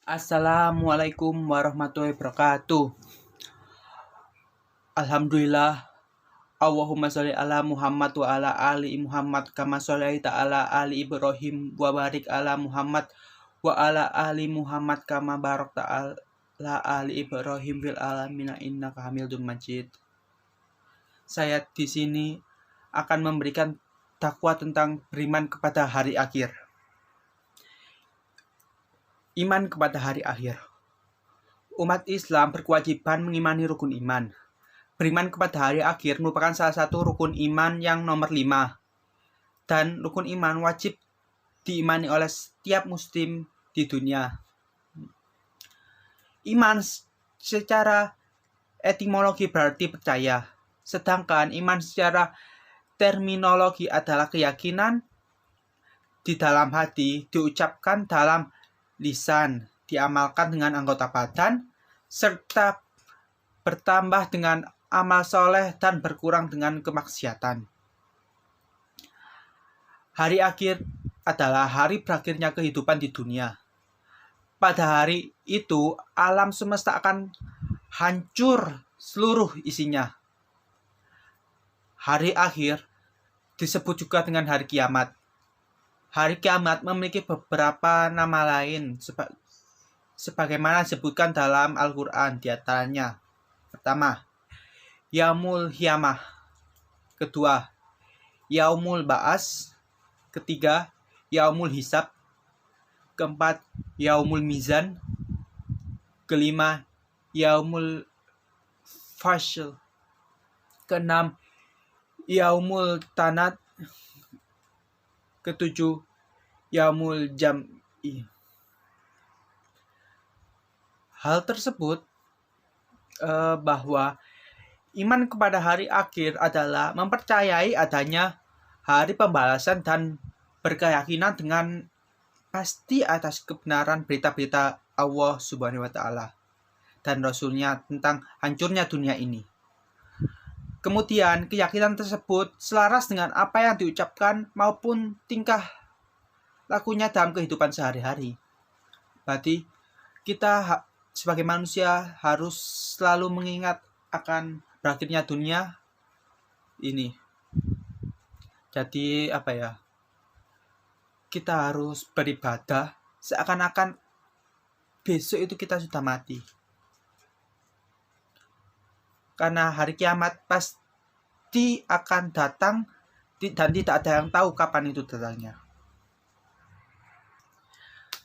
Assalamualaikum warahmatullahi wabarakatuh. Alhamdulillah. Allahumma sholli ala Muhammad wa ala ali Muhammad kama sholaita ala ali Ibrahim wa barik ala Muhammad wa ala ali Muhammad kama barakta ala ali Ibrahim fil alamin innaka Hamidum Majid. Saya di sini akan memberikan dakwah tentang beriman kepada hari akhir. Iman kepada hari akhir. Umat Islam berkewajiban mengimani rukun iman. Beriman kepada hari akhir merupakan salah satu rukun iman yang nomor 5. Dan rukun iman wajib diimani oleh setiap muslim di dunia. Iman secara etimologi berarti percaya. Sedangkan iman secara terminologi adalah keyakinan di dalam hati, diucapkan dalam lisan, diamalkan dengan anggota badan, serta bertambah dengan amal soleh dan berkurang dengan kemaksiatan. Hari akhir adalah hari berakhirnya kehidupan di dunia. Pada hari itu, alam semesta akan hancur seluruh isinya. Hari akhir disebut juga dengan hari kiamat. Hari kiamat memiliki beberapa nama lain sebagaimana disebutkan dalam Al-Quran. Di antaranya, pertama, Yaumul Qiyamah. Kedua, Yaumul Ba'as. Ketiga, Yaumul Hisab. Keempat, Yaumul Mizan. Kelima, Yaumul Fashl. Keenam, Yaumul Tanad. Ketujuh, Yaumul Jam'i. Hal tersebut bahwa iman kepada hari akhir adalah mempercayai adanya hari pembalasan dan berkeyakinan dengan pasti atas kebenaran berita-berita Allah Subhanahu wa Ta'ala dan Rasul-Nya tentang hancurnya dunia ini. Kemudian keyakinan tersebut selaras dengan apa yang diucapkan maupun tingkah lakunya dalam kehidupan sehari-hari. Berarti kita sebagai manusia harus selalu mengingat akan berakhirnya dunia ini. Jadi kita harus beribadah seakan-akan besok itu kita sudah mati. Karena hari kiamat pasti akan datang dan tidak ada yang tahu kapan itu datangnya.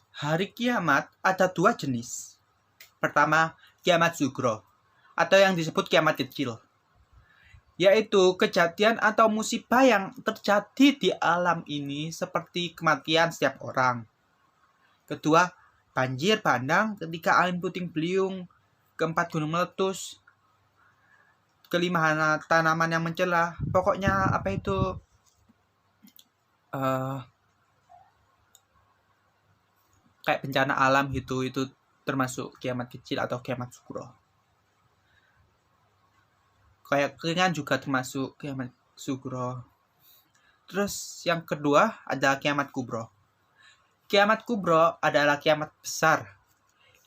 Hari kiamat ada 2 jenis. Pertama, kiamat sugro atau yang disebut kiamat kecil, yaitu kejadian atau musibah yang terjadi di alam ini seperti kematian setiap orang. Kedua, banjir bandang. Ketiga, angin puting beliung. Keempat, gunung meletus. Kelima, tanaman yang mencela. Pokoknya kayak bencana alam gitu, itu termasuk kiamat kecil atau kiamat sugro. Kayak keringan juga termasuk kiamat sugro. Terus yang kedua adalah kiamat kubro. Kiamat kubro adalah kiamat besar,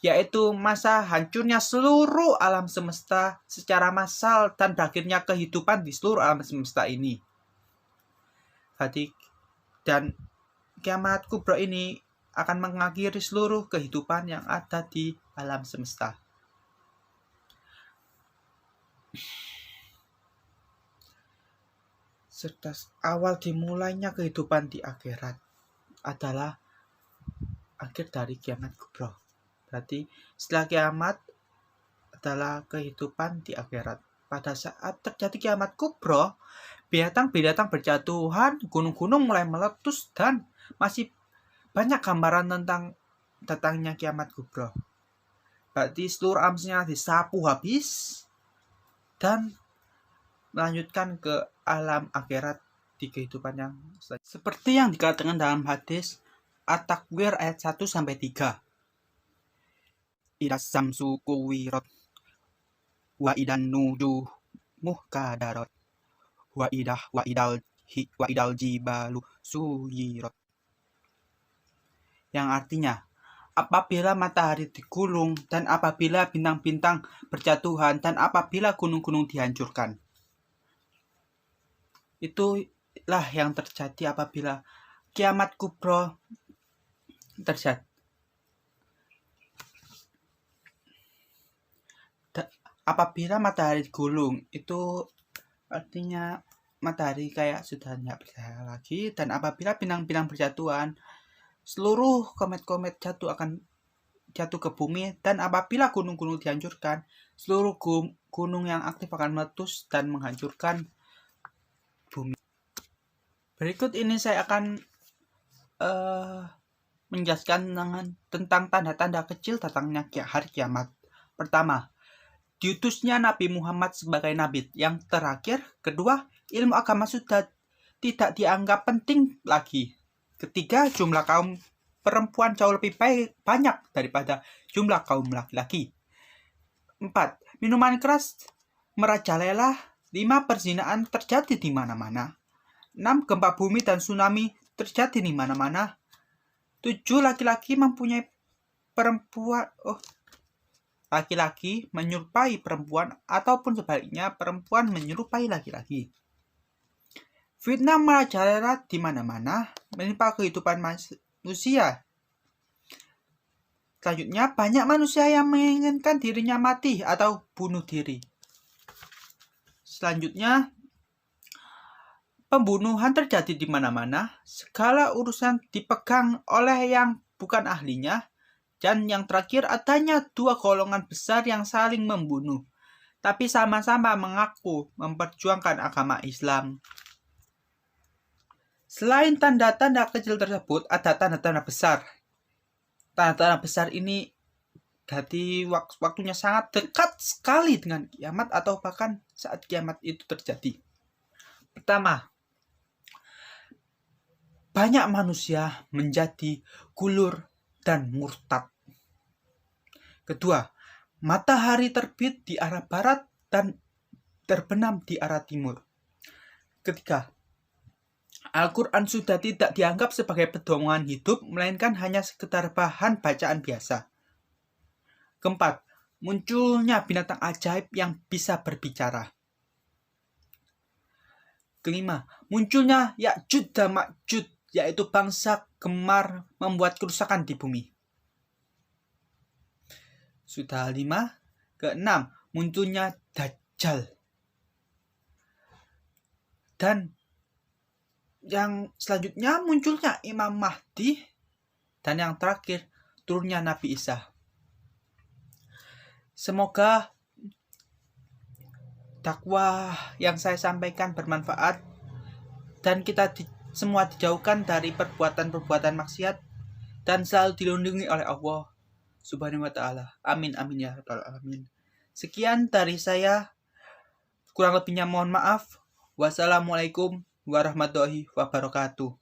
yaitu masa hancurnya seluruh alam semesta secara massal dan berakhirnya kehidupan di seluruh alam semesta ini. Dan kiamat kubro ini akan mengakhiri seluruh kehidupan yang ada di alam semesta. Serta awal dimulainya kehidupan di akhirat adalah akhir dari kiamat kubro. Berarti setelah kiamat adalah kehidupan di akhirat. Pada saat terjadi kiamat kubro, binatang-binatang berjatuhan, gunung-gunung mulai meletus, dan masih banyak gambaran tentang datangnya kiamat kubro. Berarti seluruh alamnya disapu habis dan melanjutkan ke alam akhirat di kehidupan yang selanjutnya. Seperti yang dikatakan dalam hadis At-Takwir ayat 1-3. Idas samsu kuwirat wa idan nujumu kadarot wa idal jibalu suyirat. Yang artinya, apabila matahari digulung, dan apabila bintang-bintang berjatuhan, dan apabila gunung-gunung dihancurkan. Itulah yang terjadi apabila kiamat kubro terjadi. Apabila matahari digulung, itu artinya matahari kayak sudah tidak bercahaya lagi, dan apabila bintang-bintang berjatuhan, seluruh komet-komet akan jatuh ke bumi, dan apabila gunung-gunung dihancurkan, seluruh gunung yang aktif akan meletus dan menghancurkan bumi. Berikut ini saya akan menjelaskan tentang tanda-tanda kecil datangnya hari kiamat. Pertama, diutusnya Nabi Muhammad sebagai nabi yang terakhir. Kedua, ilmu agama sudah tidak dianggap penting lagi. Ketiga, jumlah kaum perempuan jauh lebih banyak daripada jumlah kaum laki-laki. 4. Minuman keras merajalela. 5. Perzinaan terjadi di mana-mana. 6. Gempa bumi dan tsunami terjadi di mana-mana. 7. Laki-laki menyerupai perempuan ataupun sebaliknya perempuan menyerupai laki-laki. Fitnah merajalela di mana-mana, menimpa kehidupan manusia. Selanjutnya, banyak manusia yang menginginkan dirinya mati atau bunuh diri. Selanjutnya, pembunuhan terjadi di mana-mana, segala urusan dipegang oleh yang bukan ahlinya. Dan yang terakhir, adanya dua golongan besar yang saling membunuh, tapi sama-sama mengaku memperjuangkan agama Islam. Selain tanda-tanda kecil tersebut, ada tanda-tanda besar. Tanda-tanda besar ini jadi waktunya sangat dekat sekali dengan kiamat atau bahkan saat kiamat itu terjadi. Pertama, banyak manusia menjadi gulur dan murtad. Kedua, matahari terbit di arah barat dan terbenam di arah timur. Ketiga, Al-Quran sudah tidak dianggap sebagai pedoman hidup, melainkan hanya sekedar bahan bacaan biasa. Keempat, munculnya binatang ajaib yang bisa berbicara. Kelima, munculnya Ya'juj dan Ma'juj, yaitu bangsa gemar membuat kerusakan di bumi. Sudah 5. Keenam, munculnya Dajjal. Dan yang selanjutnya munculnya Imam Mahdi. Dan yang terakhir, turunnya Nabi Isa. Semoga dakwah yang saya sampaikan bermanfaat dan kita semua dijauhkan dari perbuatan-perbuatan maksiat dan selalu dilindungi oleh Allah Subhanahu wa ta'ala. Amin amin ya rabbal alamin. Sekian dari saya. Kurang lebihnya mohon maaf. Wassalamualaikum warahmatullahi wabarakatuh.